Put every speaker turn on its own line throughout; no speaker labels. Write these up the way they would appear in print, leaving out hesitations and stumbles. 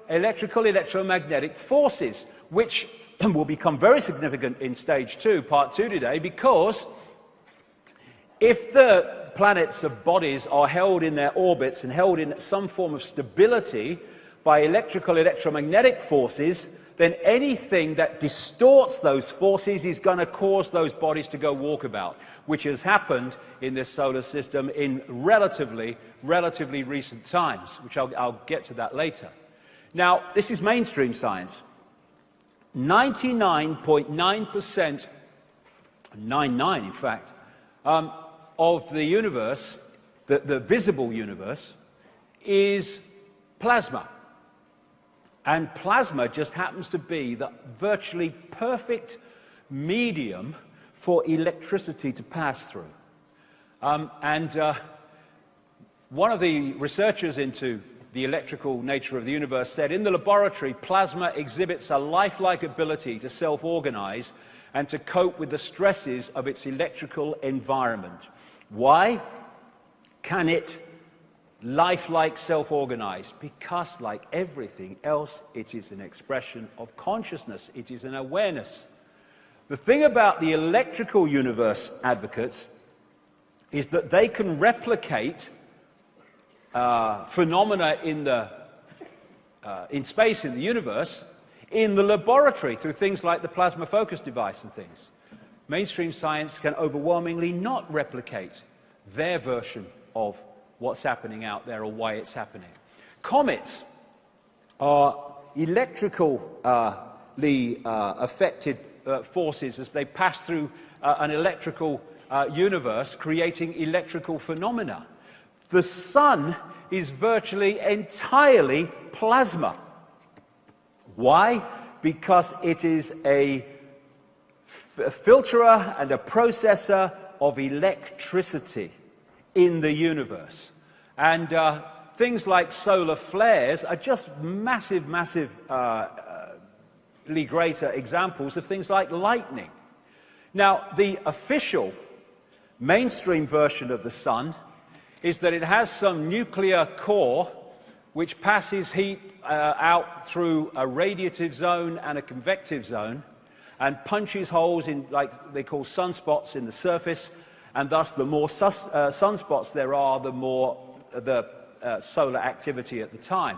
electrical electromagnetic forces, which will become very significant in stage 2, part 2 today, because if the planets of bodies are held in their orbits and held in some form of stability by electrical electromagnetic forces, then anything that distorts those forces is going to cause those bodies to go walkabout, which has happened in this solar system in relatively recent times, which I'll get to that later. Now, this is mainstream science. 99.9%, 99 in fact, of the universe, the visible universe, is plasma. And plasma just happens to be the virtually perfect medium for electricity to pass through. One of the researchers into the electrical nature of the universe said, in the laboratory, plasma exhibits a lifelike ability to self-organize and to cope with the stresses of its electrical environment. Why can it lifelike self-organize? Because, like everything else, it is an expression of consciousness. It is an awareness. The thing about the electrical universe advocates is that they can replicate phenomena in space, in the universe, in the laboratory through things like the plasma focus device and things. Mainstream science can overwhelmingly not replicate their version of what's happening out there or why it's happening. Comets are electrically affected forces as they pass through an electrical universe, creating electrical phenomena. The sun is virtually entirely plasma. Why? Because it is a filterer and a processor of electricity in the universe. And things like solar flares are just massively greater examples of things like lightning. Now, the official mainstream version of the sun is that it has some nuclear core which passes heat out through a radiative zone and a convective zone and punches holes in, like they call sunspots, in the surface, and thus the more sunspots there are, the more the solar activity at the time.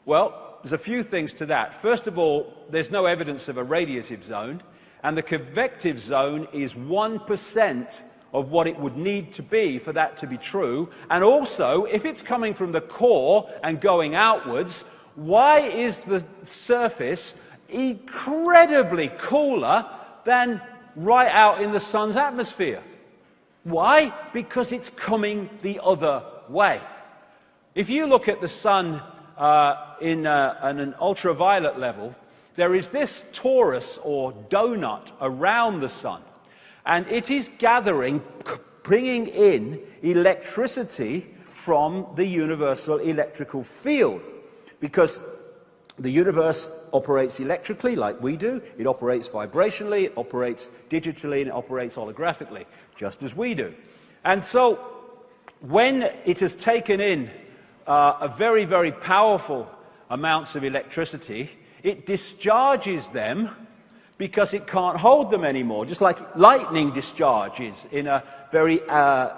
Well, there's a few things to that. First of all, there's no evidence of a radiative zone, and the convective zone is 1% of what it would need to be for that to be true. And also, if it's coming from the core and going outwards, why is the surface incredibly cooler than right out in the sun's atmosphere? Why? Because it's coming the other way. If you look at the sun in an ultraviolet level, there is this torus or donut around the sun. And it is gathering, bringing in electricity from the universal electrical field. Because the universe operates electrically like we do, it operates vibrationally, it operates digitally, and it operates holographically, just as we do. And so, when it has taken in a very, very powerful amounts of electricity, it discharges them because it can't hold them anymore, just like lightning discharges in a very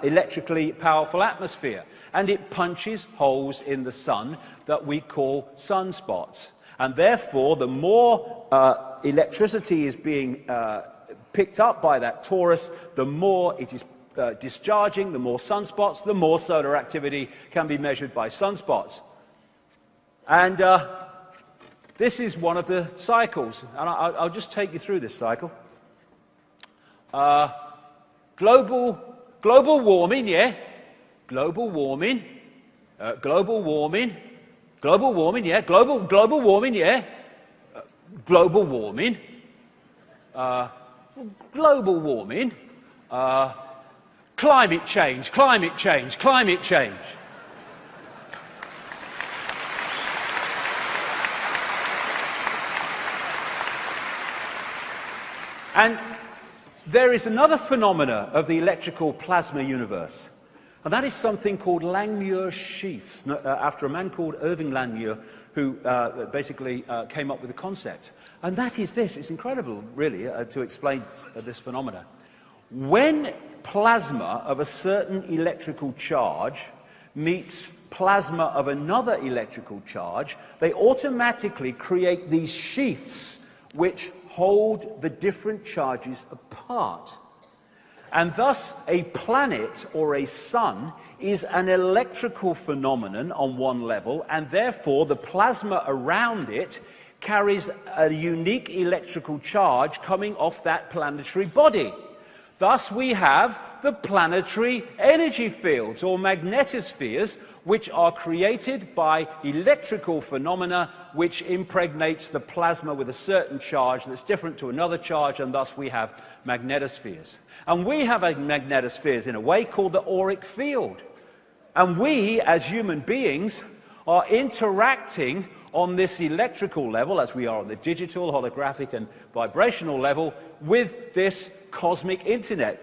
electrically powerful atmosphere. And it punches holes in the sun that we call sunspots. And therefore, the more electricity is being picked up by that torus, the more it is discharging, the more sunspots, the more solar activity can be measured by sunspots. And this is one of the cycles, and I'll just take you through this cycle. Global warming, yeah. Global warming, yeah. Global warming, yeah. Global warming, global warming, climate change. And there is another phenomena of the electrical plasma universe, And that is something called Langmuir sheaths, after a man called Irving Langmuir, who basically came up with the concept. And that is this. It's incredible, really, to explain this phenomena. When plasma of a certain electrical charge meets plasma of another electrical charge, they automatically create these sheaths which hold the different charges apart. And thus, a planet or a sun is an electrical phenomenon on one level, and therefore the plasma around it carries a unique electrical charge coming off that planetary body. Thus, we have the planetary energy fields, or magnetospheres, which are created by electrical phenomena which impregnates the plasma with a certain charge that's different to another charge, and thus we have magnetospheres. And we have magnetospheres in a way called the auric field. And we, as human beings, are interacting on this electrical level, as we are on the digital, holographic, and vibrational level, with this cosmic internet.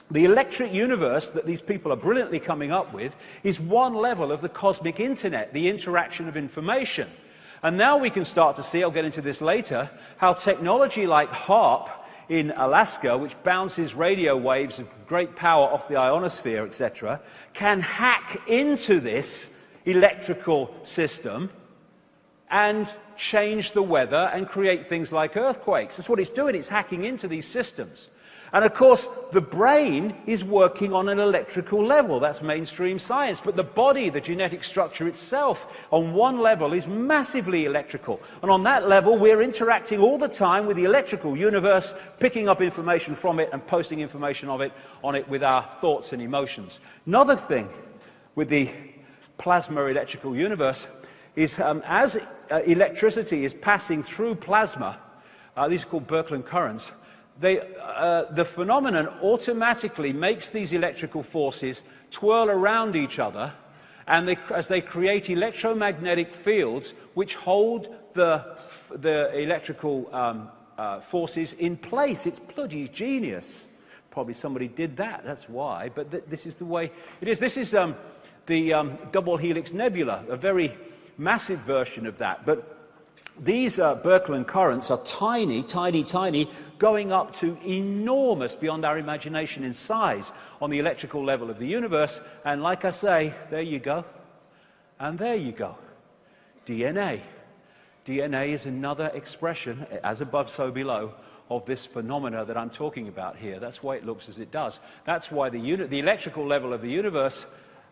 The electric universe that these people are brilliantly coming up with is one level of the cosmic internet, the interaction of information. And now we can start to see, I'll get into this later, how technology like HAARP in Alaska, which bounces radio waves of great power off the ionosphere, etc., can hack into this electrical system and change the weather and create things like earthquakes. That's what it's doing. It's hacking into these systems. And of course, the brain is working on an electrical level. That's mainstream science. But the body, the genetic structure itself, on one level is massively electrical. And on that level, we're interacting all the time with the electrical universe, picking up information from it and posting information on it with our thoughts and emotions. Another thing with the plasma electrical universe is as electricity is passing through plasma, these are called Birkeland currents, the phenomenon automatically makes these electrical forces twirl around each other, and as they create electromagnetic fields which hold the electrical forces in place. It's bloody genius. Probably somebody did that, that's why, but this is the way it is. This is the double helix nebula, a very massive version of that. But these Birkeland currents are tiny, tiny, tiny, going up to enormous, beyond our imagination in size, on the electrical level of the universe. And like I say, there you go. And there you go. DNA. DNA is another expression, as above, so below, of this phenomena that I'm talking about here. That's why it looks as it does. That's why the electrical level of the universe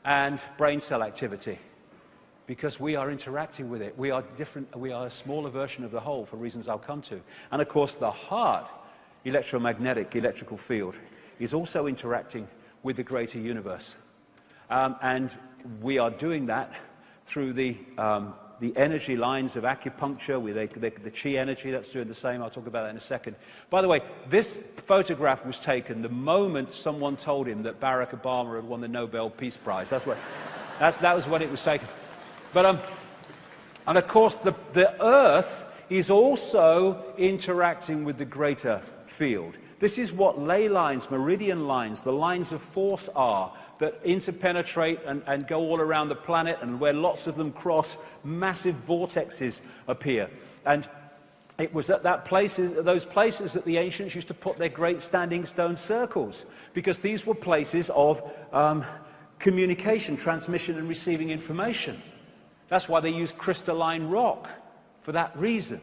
and brain cell activity. Because we are interacting with it. We are different, we are a smaller version of the whole for reasons I'll come to. And of course, the heart electromagnetic electrical field is also interacting with the greater universe. And we are doing that through the energy lines of acupuncture, with the chi energy that's doing the same. I'll talk about that in a second. By the way, this photograph was taken the moment someone told him that Barack Obama had won the Nobel Peace Prize. That was when it was taken. But, and of course, the Earth is also interacting with the greater field. This is what ley lines, meridian lines, the lines of force are that interpenetrate and go all around the planet, and where lots of them cross, massive vortexes appear. And it was at those places that the ancients used to put their great standing stone circles, because these were places of communication, transmission, and receiving information. That's why they use crystalline rock, for that reason.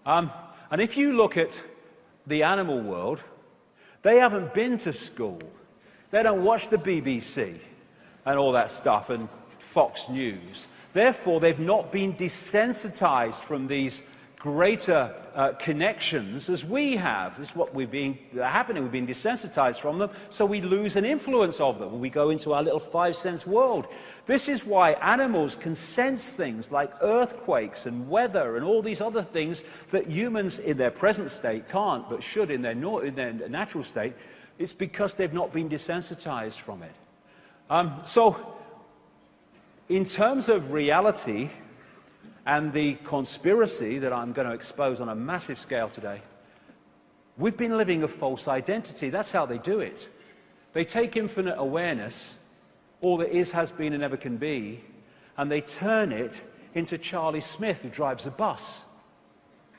And if you look at the animal world, they haven't been to school. They don't watch the BBC and all that stuff and Fox News. Therefore, they've not been desensitized from these greater connections as we have. This is what happening. We're being desensitized from them, so we lose an influence of them when we go into our little five-sense world. This is why animals can sense things like earthquakes and weather and all these other things that humans in their present state can't, but should in their natural state. It's because they've not been desensitized from it. So, in terms of reality and the conspiracy that I'm going to expose on a massive scale today, we've been living a false identity. That's how they do it. They take infinite awareness all there is, has been, and ever can be, and they turn it into Charlie Smith, who drives a bus,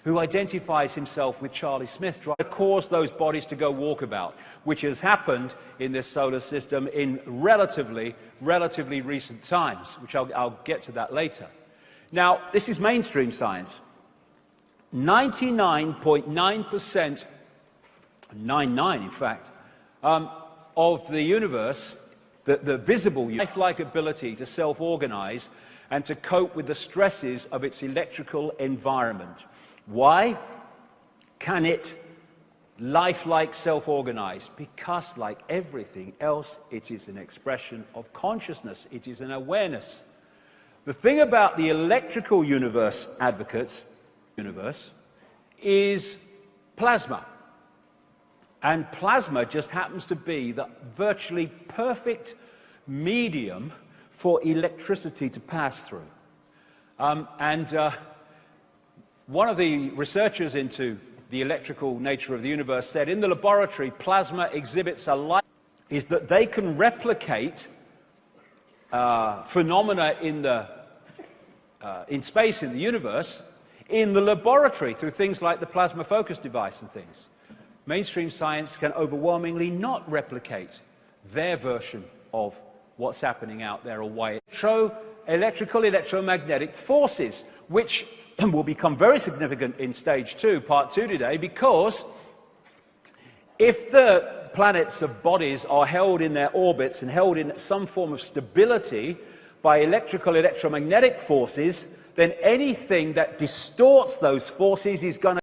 who identifies himself with Charlie Smith, to cause those bodies to go walkabout, which has happened in this solar system in relatively recent times, which I'll get to that later. Now, this is mainstream science. 99.9%, 99 in fact, of the universe, the visible lifelike ability to self-organize and to cope with the stresses of its electrical environment. Why can it lifelike self-organize? Because, like everything else, it is an expression of consciousness. It is an awareness. The thing about the electrical universe advocates is plasma. And plasma just happens to be the virtually perfect medium for electricity to pass through. One of the researchers into the electrical nature of the universe said, in the laboratory, plasma exhibits a light is that they can replicate phenomena in space, in the universe, in the laboratory through things like the plasma focus device and things. Mainstream science can overwhelmingly not replicate their version of what's happening out there or why electrical electromagnetic forces, which will become very significant in stage 2, part 2 today, because if the planets of bodies are held in their orbits and held in some form of stability by electrical electromagnetic forces, then anything that distorts those forces is going to